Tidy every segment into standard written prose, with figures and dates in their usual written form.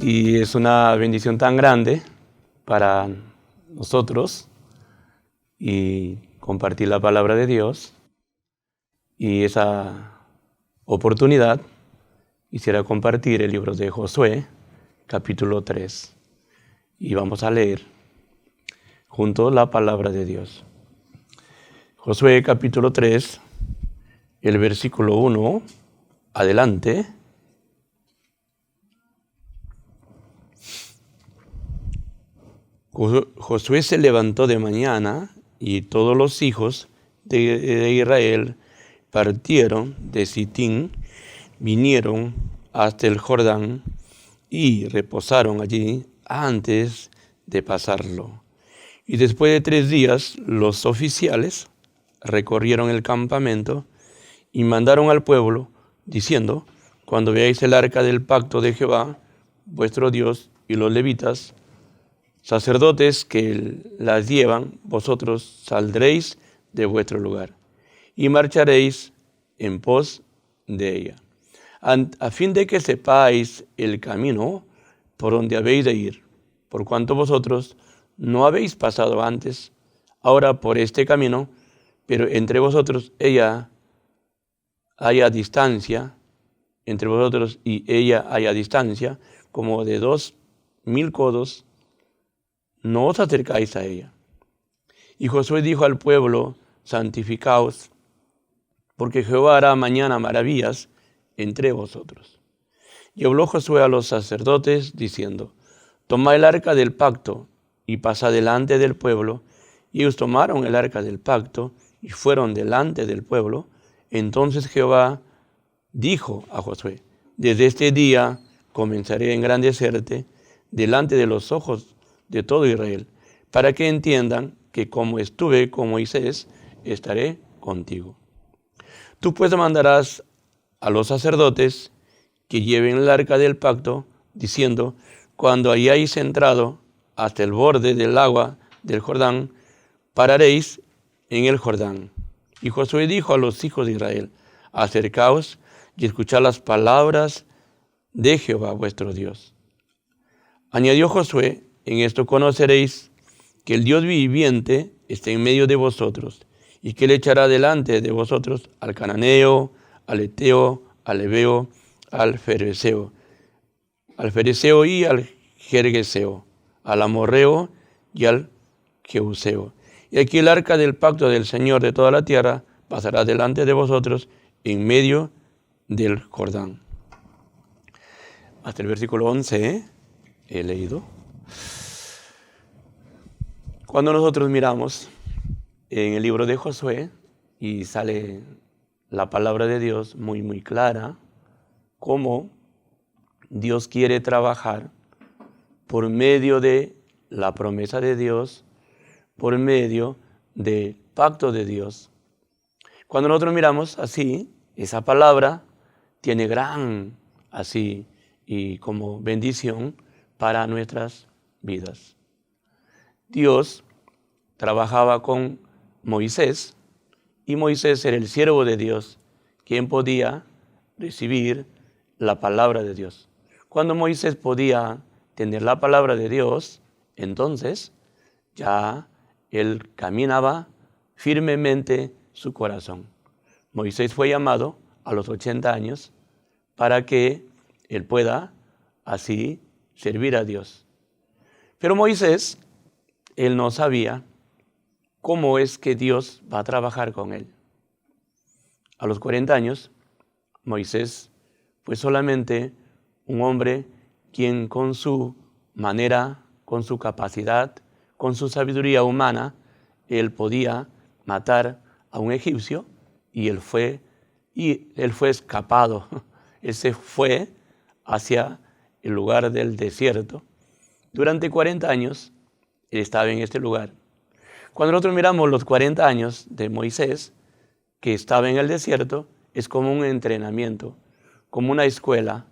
Y es una bendición tan grande para nosotros y compartir la palabra de Dios. Y esa oportunidad quisiera compartir el libro de Josué, capítulo 3. Y vamos a leer juntos la palabra de Dios. Josué, capítulo 3, el versículo 1, adelante. Josué se levantó de mañana y todos los hijos de Israel partieron de Sitín, vinieron hasta el Jordán y reposaron allí antes de pasarlo. Y después de 3 días los oficiales recorrieron el campamento y mandaron al pueblo diciendo: cuando veáis el arca del pacto de Jehová, vuestro Dios, y los levitas, sacerdotes que las llevan, vosotros saldréis de vuestro lugar y marcharéis en pos de ella, a fin de que sepáis el camino por donde habéis de ir, por cuanto vosotros no habéis pasado antes ahora por este camino, pero entre vosotros haya distancia, entre vosotros y ella haya distancia como de 2000 codos, no os acercáis a ella. Y Josué dijo al pueblo: santificaos, porque Jehová hará mañana maravillas entre vosotros. Y habló Josué a los sacerdotes, diciendo: tomad el arca del pacto y pasad delante del pueblo. Y ellos tomaron el arca del pacto y fueron delante del pueblo. Entonces Jehová dijo a Josué: desde este día comenzaré a engrandecerte delante de los ojos de todo Israel, para que entiendan que como estuve con Moisés, estaré contigo. Tú pues mandarás a los sacerdotes que lleven el arca del pacto, diciendo: cuando hayáis entrado hasta el borde del agua del Jordán, pararéis en el Jordán. Y Josué dijo a los hijos de Israel: acercaos y escuchad las palabras de Jehová vuestro Dios. Añadió Josué: en esto conoceréis que el Dios viviente está en medio de vosotros, y que él echará delante de vosotros al cananeo, al eteo, al heveo, al fereceo y al gergeseo, al amorreo y al jebuseo. Y aquí el arca del pacto del Señor de toda la tierra pasará delante de vosotros en medio del Jordán. Hasta el versículo 11 he leído. Cuando nosotros miramos en el libro de Josué y sale la palabra de Dios muy clara, cómo Dios quiere trabajar por medio de la promesa de Dios, por medio del pacto de Dios. Cuando nosotros miramos así, esa palabra tiene gran así y como bendición para nuestras vidas. Dios trabajaba con Moisés y Moisés era el siervo de Dios, quien podía recibir la palabra de Dios. Cuando Moisés podía tener la palabra de Dios, entonces ya él caminaba firmemente su corazón. Moisés fue llamado a los 80 años para que él pueda así servir a Dios. Pero Moisés, él no sabía cómo es que Dios va a trabajar con él. A los 40 años, Moisés fue solamente un hombre quien con su manera, con su capacidad, con su sabiduría humana, él podía matar a un egipcio y él fue escapado. Él se fue hacia el lugar del desierto. Durante 40 años, él estaba en este lugar. Cuando nosotros miramos los 40 años de Moisés, que estaba en el desierto, es como un entrenamiento, como una escuela,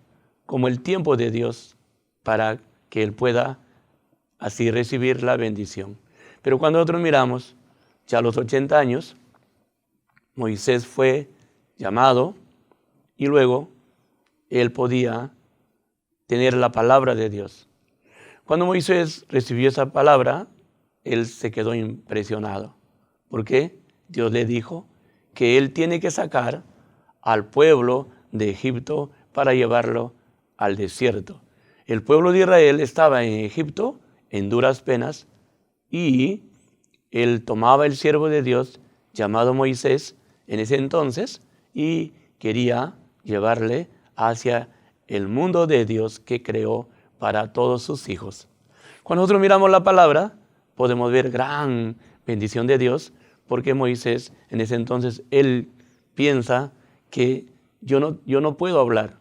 como el tiempo de Dios para que él pueda así recibir la bendición. Pero cuando nosotros miramos, ya a los 80 años, Moisés fue llamado y luego él podía tener la palabra de Dios. Cuando Moisés recibió esa palabra, él se quedó impresionado. ¿Por qué? Dios le dijo que él tiene que sacar al pueblo de Egipto para llevarlo al desierto. El pueblo de Israel estaba en Egipto en duras penas y él tomaba el siervo de Dios llamado Moisés en ese entonces y quería llevarle hacia el mundo de Dios que creó para todos sus hijos. Cuando nosotros miramos la palabra, podemos ver gran bendición de Dios, porque Moisés en ese entonces, él piensa que yo no puedo hablar.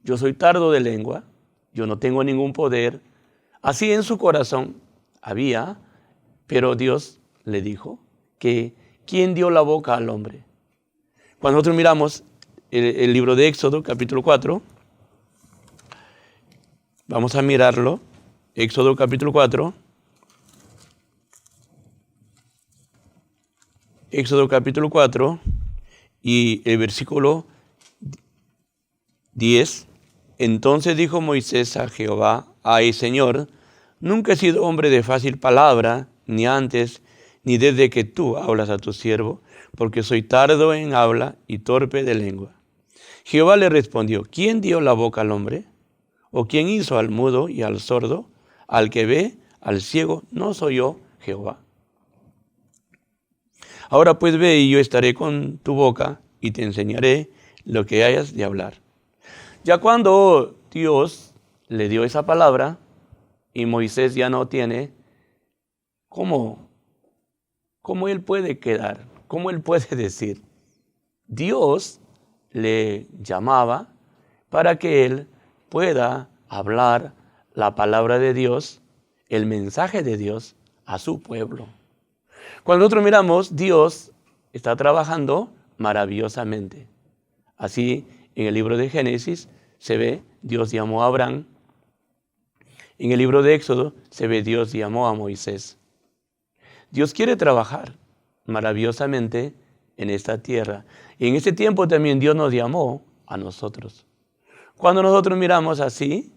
Yo soy tardo de lengua, yo no tengo ningún poder. Así en su corazón había, pero Dios le dijo que ¿quién dio la boca al hombre? Cuando nosotros miramos el libro de Éxodo, capítulo 4, vamos a mirarlo. Éxodo, capítulo 4. Éxodo, capítulo 4, y el versículo 10. Entonces dijo Moisés a Jehová: Ay, Señor, nunca he sido hombre de fácil palabra, ni antes, ni desde que tú hablas a tu siervo, porque soy tardo en habla y torpe de lengua. Jehová le respondió: ¿Quién dio la boca al hombre? ¿O quién hizo al mudo y al sordo? Al que ve, al ciego, ¿no soy yo, Jehová? Ahora pues ve, y yo estaré con tu boca y te enseñaré lo que hayas de hablar. Ya cuando Dios le dio esa palabra y Moisés ya no tiene, ¿cómo él puede quedar? ¿Cómo él puede decir? Dios le llamaba para que él pueda hablar la palabra de Dios, el mensaje de Dios a su pueblo. Cuando nosotros miramos, Dios está trabajando maravillosamente. Así, en el libro de Génesis se ve, Dios llamó a Abraham. En el libro de Éxodo se ve, Dios llamó a Moisés. Dios quiere trabajar maravillosamente en esta tierra. Y en ese tiempo también Dios nos llamó a nosotros. Cuando nosotros miramos así,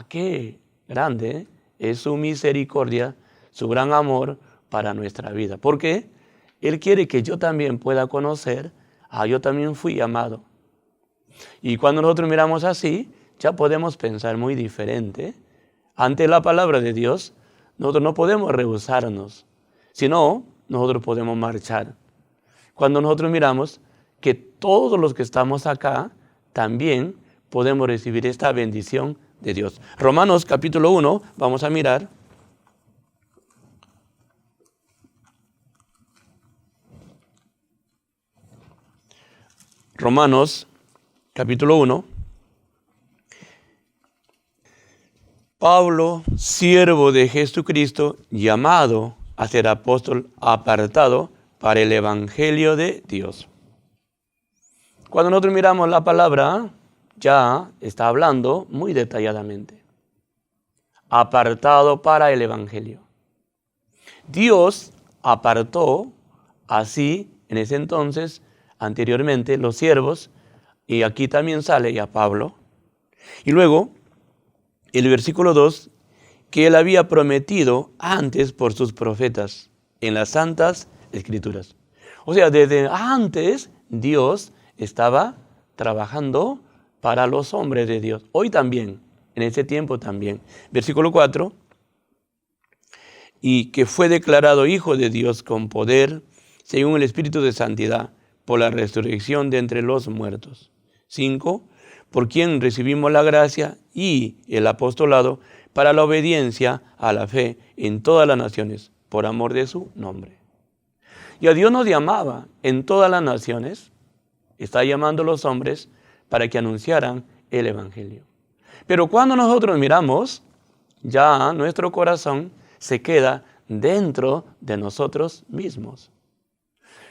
qué grande es su misericordia, su gran amor para nuestra vida. Porque Él quiere que yo también pueda conocer, yo también fui llamado. Y cuando nosotros miramos así, ya podemos pensar muy diferente. Ante la palabra de Dios, nosotros no podemos rehusarnos, sino nosotros podemos marchar. Cuando nosotros miramos que todos los que estamos acá también podemos recibir esta bendición de Dios. Romanos capítulo 1, vamos a mirar. Romanos capítulo 1. Pablo, siervo de Jesucristo, llamado a ser apóstol, apartado para el evangelio de Dios. Cuando nosotros miramos la palabra, ya está hablando muy detalladamente. Apartado para el evangelio. Dios apartó así, en ese entonces, anteriormente, los siervos, y aquí también sale ya Pablo. Y luego, el versículo 2, que él había prometido antes por sus profetas en las santas escrituras. O sea, desde antes Dios estaba trabajando para los hombres de Dios. Hoy también, en ese tiempo también. Versículo 4, y que fue declarado Hijo de Dios con poder, según el Espíritu de Santidad, por la resurrección de entre los muertos. 5, por quien recibimos la gracia y el apostolado para la obediencia a la fe en todas las naciones, por amor de su nombre. Y a Dios nos llamaba en todas las naciones, está llamando a los hombres para que anunciaran el evangelio. Pero cuando nosotros miramos, ya nuestro corazón se queda dentro de nosotros mismos.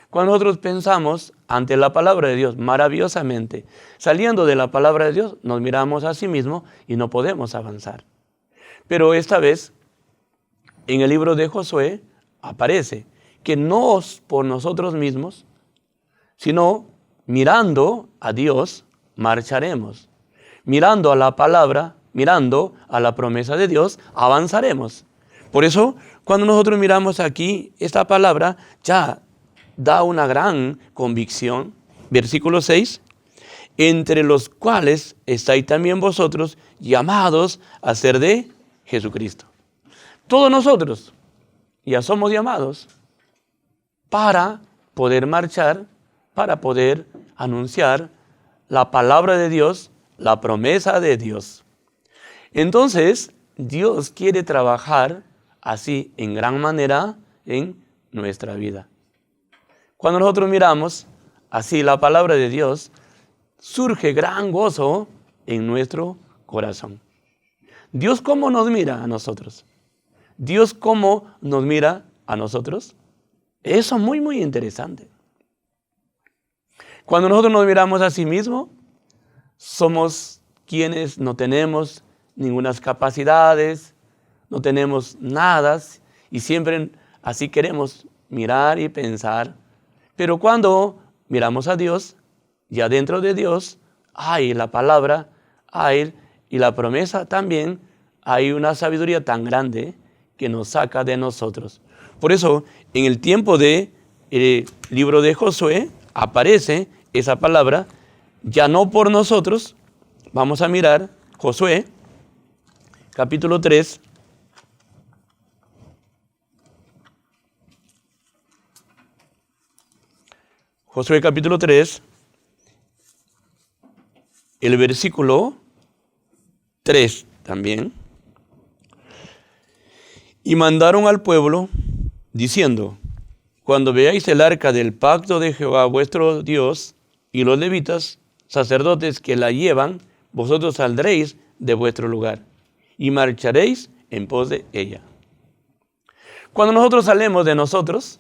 Cuando nosotros pensamos ante la palabra de Dios maravillosamente, saliendo de la palabra de Dios, nos miramos a sí mismos y no podemos avanzar. Pero esta vez, en el libro de Josué, aparece que no por nosotros mismos, sino mirando a Dios, marcharemos. mirando a la palabra, mirando a la promesa de Dios, avanzaremos. Por eso, cuando nosotros miramos aquí esta palabra, ya da una gran convicción. Versículo 6, entre los cuales estáis también vosotros llamados a ser de Jesucristo. Todos nosotros ya somos llamados para poder marchar, para poder anunciar la palabra de Dios, la promesa de Dios. Entonces, Dios quiere trabajar así en gran manera en nuestra vida. Cuando nosotros miramos así la palabra de Dios, surge gran gozo en nuestro corazón. Dios, ¿cómo nos mira a nosotros? Dios, ¿cómo nos mira a nosotros? Eso es muy, muy interesante. Cuando nosotros nos miramos a sí mismos, somos quienes no tenemos ninguna capacidades, no tenemos nada, y siempre así queremos mirar y pensar. Pero cuando miramos a Dios, ya dentro de Dios hay la palabra, hay y la promesa también, hay una sabiduría tan grande que nos saca de nosotros. Por eso, en el tiempo del libro de Josué, aparece esa palabra, ya no por nosotros. Vamos a mirar Josué, capítulo 3. Josué capítulo 3, el versículo 3 también. Y mandaron al pueblo diciendo, cuando veáis el arca del pacto de Jehová vuestro Dios y los levitas, sacerdotes que la llevan, vosotros saldréis de vuestro lugar y marcharéis en pos de ella. Cuando nosotros salimos de nosotros,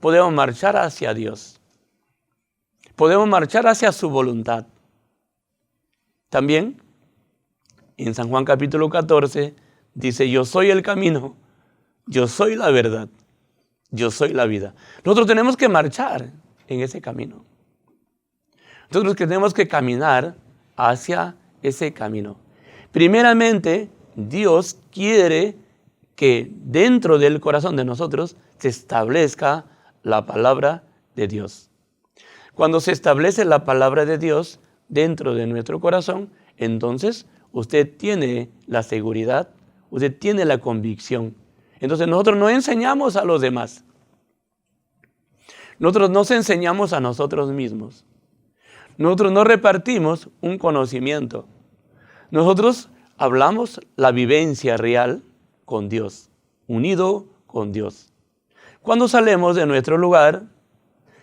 podemos marchar hacia Dios. Podemos marchar hacia su voluntad. También, en San Juan capítulo 14, dice, yo soy el camino, yo soy la verdad, yo soy la vida. Nosotros tenemos que marchar en ese camino. Nosotros tenemos que caminar hacia ese camino. Primeramente, Dios quiere que dentro del corazón de nosotros se establezca la palabra de Dios. Cuando se establece la palabra de Dios dentro de nuestro corazón, entonces usted tiene la seguridad, usted tiene la convicción. Entonces nosotros no enseñamos a los demás. Nosotros nos enseñamos a nosotros mismos. Nosotros no repartimos un conocimiento. Nosotros hablamos la vivencia real con Dios, unido con Dios. Cuando salimos de nuestro lugar,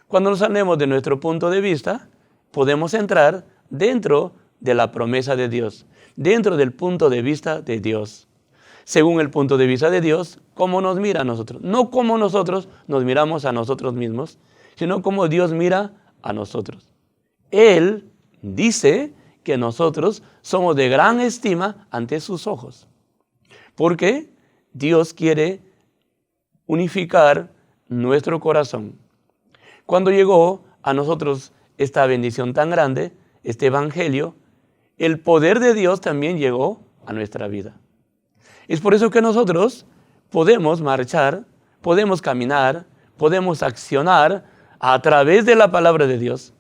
cuando salimos de nuestro punto de vista, podemos entrar dentro de la promesa de Dios, dentro del punto de vista de Dios. Según el punto de vista de Dios, cómo nos mira a nosotros. No como nosotros nos miramos a nosotros mismos, sino como Dios mira a nosotros. Él dice que nosotros somos de gran estima ante sus ojos. Porque Dios quiere unificar nuestro corazón. Cuando llegó a nosotros esta bendición tan grande, este evangelio, el poder de Dios también llegó a nuestra vida. Es por eso que nosotros podemos marchar, podemos caminar, podemos accionar a través de la palabra de Dios.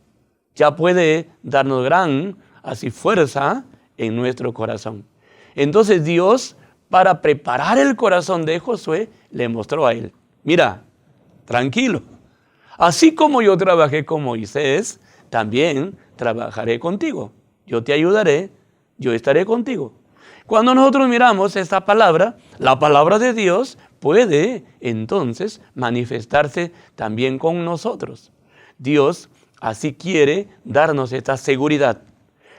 Ya puede darnos gran así fuerza en nuestro corazón. Entonces Dios, para preparar el corazón de Josué, le mostró a él, mira, tranquilo, así como yo trabajé con Moisés, también trabajaré contigo. Yo te ayudaré, yo estaré contigo. Cuando nosotros miramos esta palabra, la palabra de Dios puede entonces manifestarse también con nosotros. Dios así quiere darnos esta seguridad.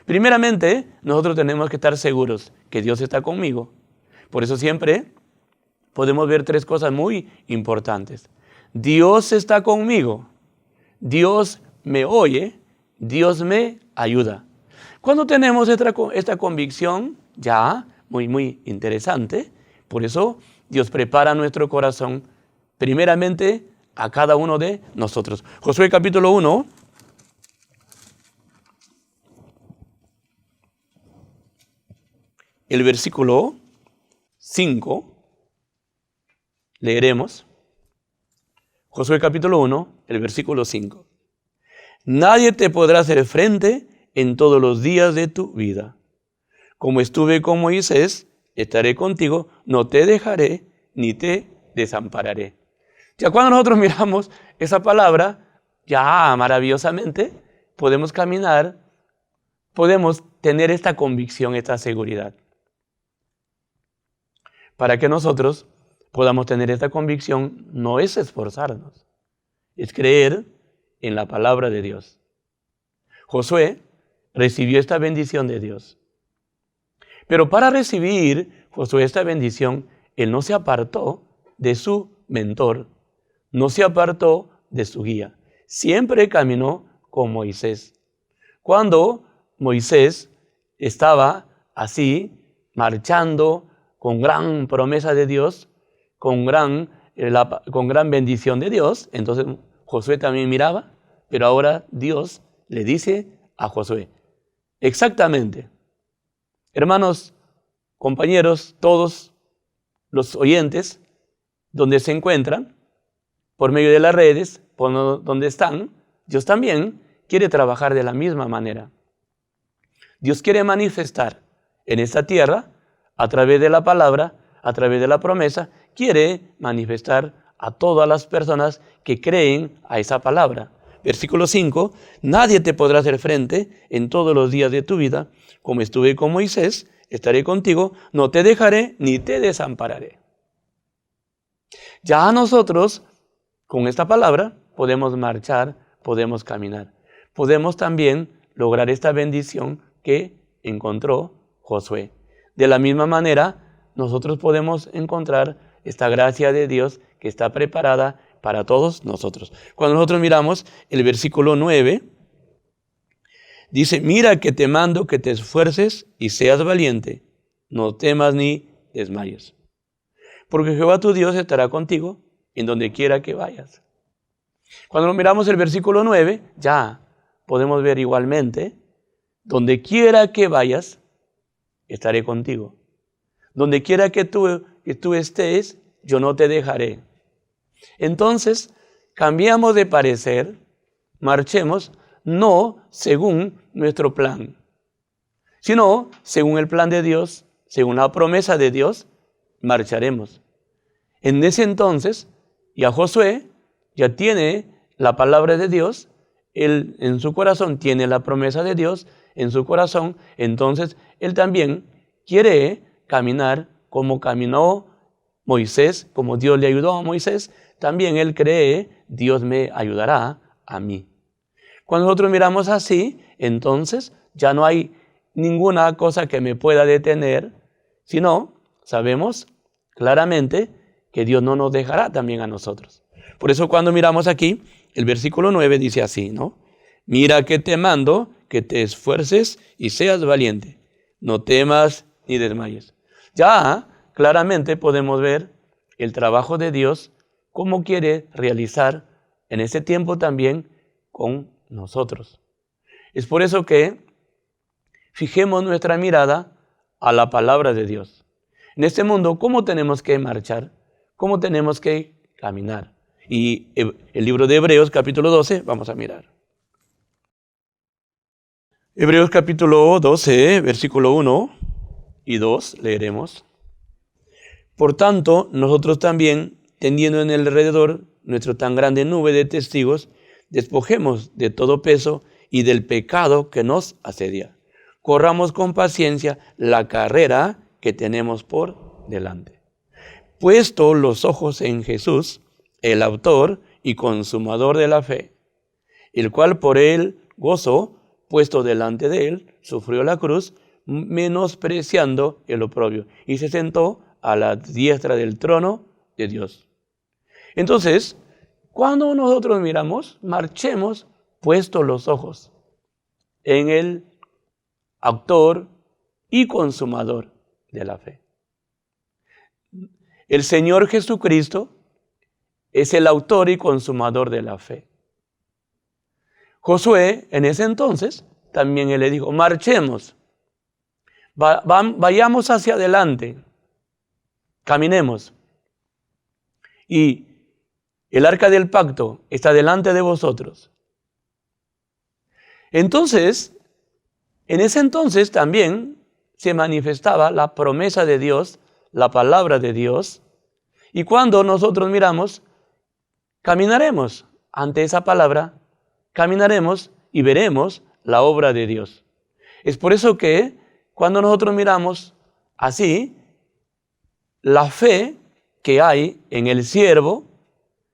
Primeramente, nosotros tenemos que estar seguros que Dios está conmigo. Por eso siempre podemos ver tres cosas muy importantes. Dios está conmigo, Dios me oye, Dios me ayuda. Cuando tenemos esta convicción, ya muy, muy interesante, por eso Dios prepara nuestro corazón primeramente a cada uno de nosotros. Josué capítulo 1. el versículo 5, leeremos. Josué capítulo 1, el versículo 5. Nadie te podrá hacer frente en todos los días de tu vida. Como estuve con Moisés, estaré contigo, no te dejaré ni te desampararé. Ya cuando nosotros miramos esa palabra, ya maravillosamente podemos caminar, podemos tener esta convicción, esta seguridad. Para que nosotros podamos tener esta convicción, no es esforzarnos, es creer en la palabra de Dios. Josué recibió esta bendición de Dios. Pero para recibir Josué esta bendición, él no se apartó de su mentor, no se apartó de su guía. Siempre caminó con Moisés. Cuando Moisés estaba así, marchando con gran promesa de Dios, con gran bendición de Dios, entonces Josué también miraba, pero ahora Dios le dice a Josué, exactamente, hermanos, compañeros, todos los oyentes, donde se encuentran, por medio de las redes, por donde están, Dios también quiere trabajar de la misma manera. Dios quiere manifestar en esta tierra, a través de la palabra, a través de la promesa, quiere manifestar a todas las personas que creen a esa palabra. Versículo 5, nadie te podrá hacer frente en todos los días de tu vida. Como estuve con Moisés, estaré contigo, no te dejaré ni te desampararé. Ya nosotros, con esta palabra, podemos marchar, podemos caminar. Podemos también lograr esta bendición que encontró Josué. De la misma manera, nosotros podemos encontrar esta gracia de Dios que está preparada para todos nosotros. Cuando nosotros miramos el versículo 9, dice, mira que te mando que te esfuerces y seas valiente, no temas ni desmayes. Porque Jehová tu Dios estará contigo en donde quiera que vayas. Cuando miramos el versículo 9, ya podemos ver igualmente, donde quiera que vayas, estaré contigo. Donde quiera que tú estés, yo no te dejaré. Entonces, cambiamos de parecer, marchemos no según nuestro plan, sino según el plan de Dios, según la promesa de Dios, marcharemos. En ese entonces, ya Josué ya tiene la palabra de Dios, él en su corazón tiene la promesa de Dios en su corazón, entonces él también quiere caminar como caminó Moisés, como Dios le ayudó a Moisés, también él cree, Dios me ayudará a mí. Cuando nosotros miramos así, entonces ya no hay ninguna cosa que me pueda detener, sino sabemos claramente que Dios no nos dejará también a nosotros. Por eso cuando miramos aquí, el versículo 9 dice así, ¿no? Mira que te mando que te esfuerces y seas valiente, no temas ni desmayes. Ya claramente podemos ver el trabajo de Dios, cómo quiere realizar en este tiempo también con nosotros. Es por eso que fijemos nuestra mirada a la palabra de Dios. En este mundo, ¿cómo tenemos que marchar? ¿Cómo tenemos que caminar? Y el libro de Hebreos capítulo 12, vamos a mirar. Hebreos capítulo 12, versículo 1 y 2, leeremos. Por tanto, nosotros también, tendiendo en el alrededor nuestra tan grande nube de testigos, despojemos de todo peso y del pecado que nos asedia. Corramos con paciencia la carrera que tenemos por delante. Puesto los ojos en Jesús, el autor y consumador de la fe, el cual por el gozo puesto delante de él, sufrió la cruz, menospreciando el oprobio, y se sentó a la diestra del trono de Dios. Entonces, cuando nosotros miramos, marchemos puestos los ojos en el autor y consumador de la fe. El Señor Jesucristo es el autor y consumador de la fe. Josué, en ese entonces, también él le dijo, marchemos Vayamos hacia adelante, caminemos. Y el arca del pacto está delante de vosotros. Entonces, en ese entonces también se manifestaba la promesa de Dios, la palabra de Dios. Y cuando nosotros miramos, caminaremos ante esa palabra, caminaremos y veremos la obra de Dios. Es por eso que cuando nosotros miramos así, la fe que hay en el siervo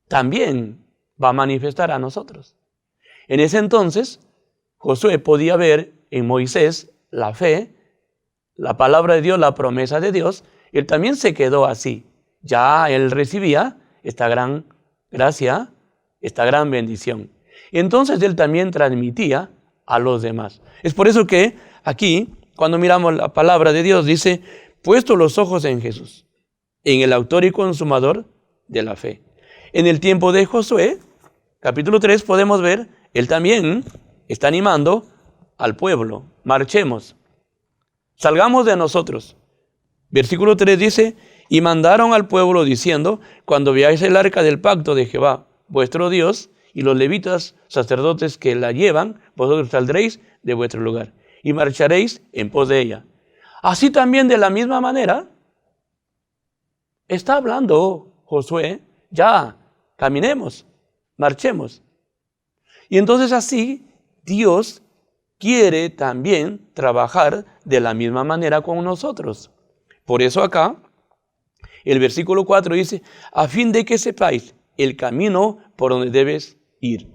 también va a manifestar a nosotros. En ese entonces, Josué podía ver en Moisés la fe, la palabra de Dios, la promesa de Dios. Él también se quedó así. Ya él recibía esta gran gracia, esta gran bendición. Entonces él también transmitía a los demás. Es por eso que aquí, cuando miramos la palabra de Dios, dice, puesto los ojos en Jesús, en el autor y consumador de la fe. En el tiempo de Josué, capítulo 3, podemos ver, él también está animando al pueblo. Marchemos, salgamos de nosotros. Versículo 3 dice, y mandaron al pueblo diciendo, cuando veáis el arca del pacto de Jehová, vuestro Dios, y los levitas, sacerdotes que la llevan, vosotros saldréis de vuestro lugar y marcharéis en pos de ella. Así también de la misma manera, está hablando Josué, ya, caminemos, marchemos. Y entonces así Dios quiere también trabajar de la misma manera con nosotros. Por eso acá, el versículo 4 dice, a fin de que sepáis el camino por donde debes ir.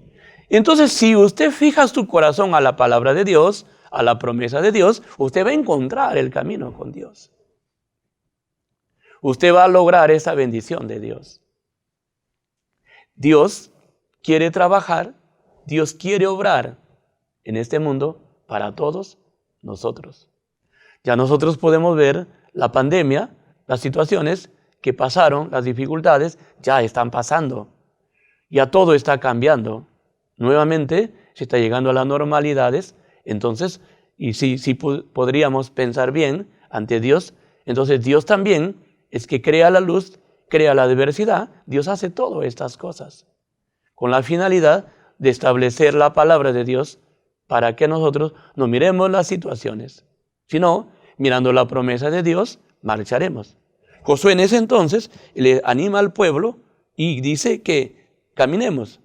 Entonces, si usted fija su corazón a la palabra de Dios, a la promesa de Dios, usted va a encontrar el camino con Dios. Usted va a lograr esa bendición de Dios. Dios quiere trabajar, Dios quiere obrar en este mundo para todos nosotros. Ya nosotros podemos ver la pandemia, las situaciones que pasaron, las dificultades, ya están pasando. Ya todo está cambiando. Nuevamente se está llegando a las normalidades. Entonces, y si podríamos pensar bien ante Dios, entonces Dios también es que crea la luz, crea la diversidad. Dios hace todas estas cosas con la finalidad de establecer la palabra de Dios para que nosotros no miremos las situaciones, sino mirando la promesa de Dios, marcharemos. Josué en ese entonces le anima al pueblo y dice que caminemos.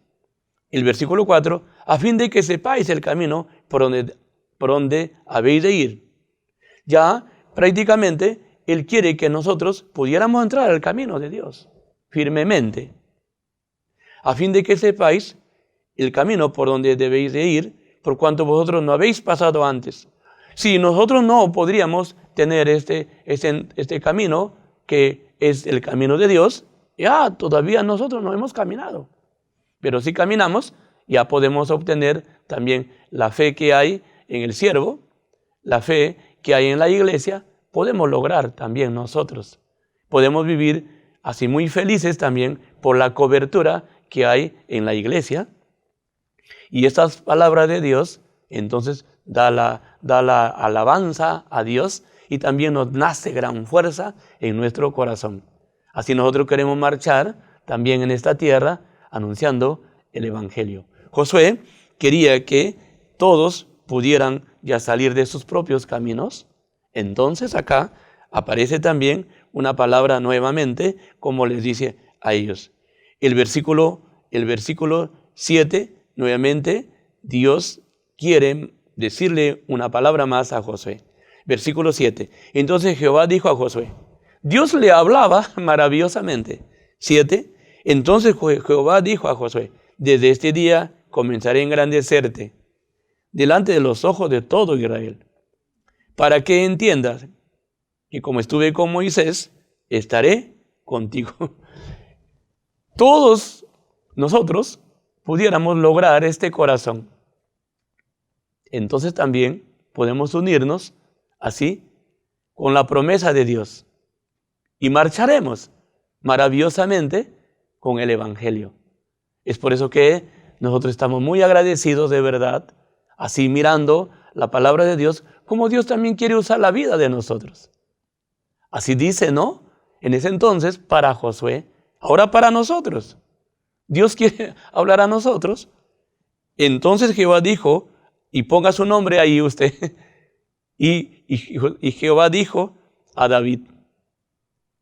El versículo 4, a fin de que sepáis el camino por donde habéis de ir. Ya prácticamente Él quiere que nosotros pudiéramos entrar al camino de Dios firmemente. A fin de que sepáis el camino por donde debéis de ir, por cuanto vosotros no habéis pasado antes. Si nosotros no podríamos tener este camino, que es el camino de Dios, ya todavía nosotros no hemos caminado. Pero si caminamos, ya podemos obtener también la fe que hay en el siervo, la fe que hay en la iglesia, podemos lograr también nosotros. Podemos vivir así muy felices también por la cobertura que hay en la iglesia. Y estas palabras de Dios, entonces, da la alabanza a Dios y también nos nace gran fuerza en nuestro corazón. Así nosotros queremos marchar también en esta tierra anunciando el Evangelio. Josué quería que todos pudieran ya salir de sus propios caminos. Entonces acá aparece también una palabra nuevamente, como les dice a ellos. El versículo 7, nuevamente, Dios quiere decirle una palabra más a Josué. Versículo 7. Entonces Jehová dijo a Josué, Dios le hablaba maravillosamente. 7. Entonces Jehová dijo a Josué, desde este día comenzaré a engrandecerte delante de los ojos de todo Israel, para que entiendas que como estuve con Moisés, estaré contigo. Todos nosotros pudiéramos lograr este corazón. Entonces también podemos unirnos así con la promesa de Dios y marcharemos maravillosamente con el Evangelio. Es por eso que nosotros estamos muy agradecidos de verdad, así mirando la palabra de Dios, como Dios también quiere usar la vida de nosotros. Así dice, ¿no? En ese entonces para Josué, ahora para nosotros. Dios quiere hablar a nosotros. Entonces Jehová dijo, y ponga su nombre ahí usted, y Jehová dijo a David,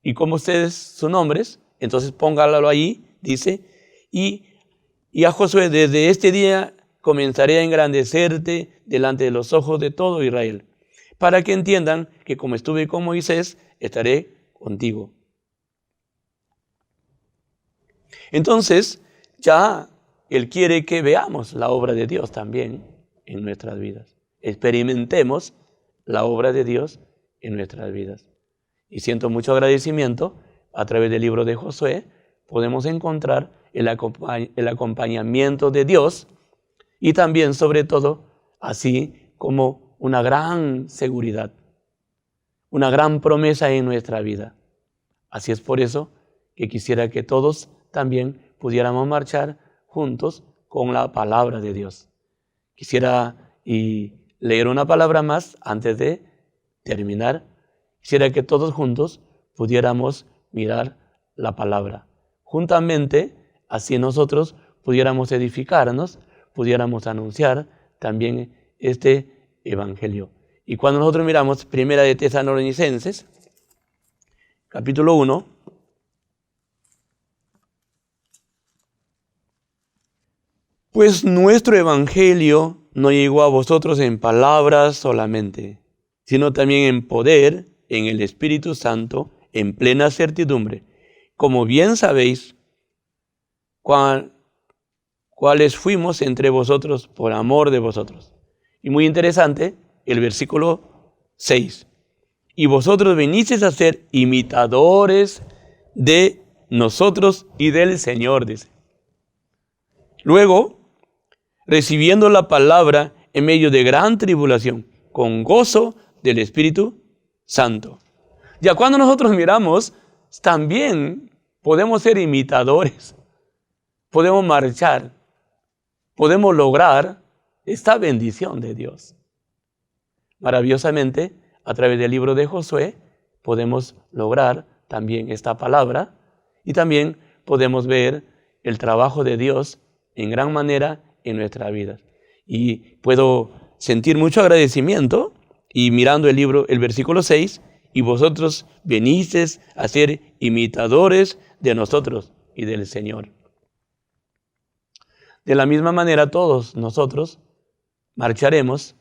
y como ustedes sus nombres, entonces póngalo ahí, dice, y a Josué, desde este día comenzaré a engrandecerte delante de los ojos de todo Israel, para que entiendan que como estuve con Moisés, estaré contigo. Entonces, ya Él quiere que veamos la obra de Dios también en nuestras vidas. Experimentemos la obra de Dios en nuestras vidas. Y siento mucho agradecimiento, a través del libro de Josué, podemos encontrar el acompañamiento de Dios y también, sobre todo, así como una gran seguridad, una gran promesa en nuestra vida. Así es por eso que quisiera que todos también pudiéramos marchar juntos con la palabra de Dios. Quisiera leer una palabra más antes de terminar. Quisiera que todos juntos pudiéramos mirar la palabra. Juntamente, así nosotros pudiéramos edificarnos, pudiéramos anunciar también este evangelio. Y cuando nosotros miramos Primera de Tesalonicenses, capítulo 1, pues nuestro evangelio no llegó a vosotros en palabras solamente, sino también en poder, en el Espíritu Santo, en plena certidumbre, como bien sabéis, cuáles fuimos entre vosotros por amor de vosotros. Y muy interesante el versículo 6. Y vosotros venisteis a ser imitadores de nosotros y del Señor, dice. Luego, recibiendo la palabra en medio de gran tribulación, con gozo del Espíritu Santo. Ya cuando nosotros miramos, también podemos ser imitadores, podemos marchar, podemos lograr esta bendición de Dios. Maravillosamente, a través del libro de Josué, podemos lograr también esta palabra y también podemos ver el trabajo de Dios en gran manera en nuestra vida. Y puedo sentir mucho agradecimiento y mirando el libro, el versículo 6, y vosotros venisteis a ser imitadores de nosotros y del Señor. De la misma manera todos nosotros marcharemos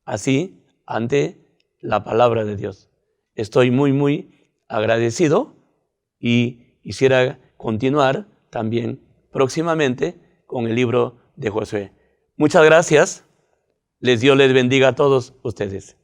así ante la palabra de Dios. Estoy muy agradecido y quisiera continuar también próximamente con el libro de Josué. Muchas gracias. Dios les bendiga a todos ustedes.